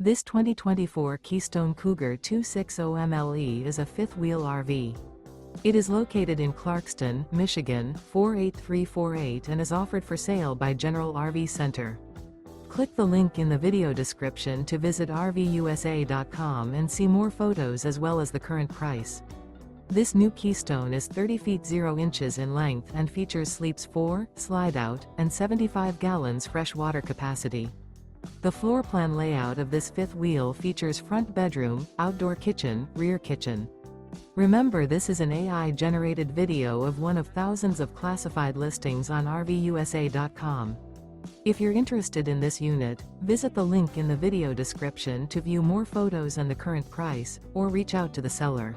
This 2024 Keystone Cougar 260MLE is a fifth-wheel RV. It is located in Clarkston, Michigan, 48348 and is offered for sale by General RV Center. Click the link in the video description to visit RVUSA.com and see more photos as well as the current price. This new Keystone is 30 feet 0 inches in length and features sleeps 4, slide-out, and 75 gallons fresh water capacity. The floor plan layout of this fifth wheel features front bedroom, outdoor kitchen, rear kitchen. Remember, this is an AI-generated video of one of thousands of classified listings on RVUSA.com. If you're interested in this unit, visit the link in the video description to view more photos and the current price, or reach out to the seller.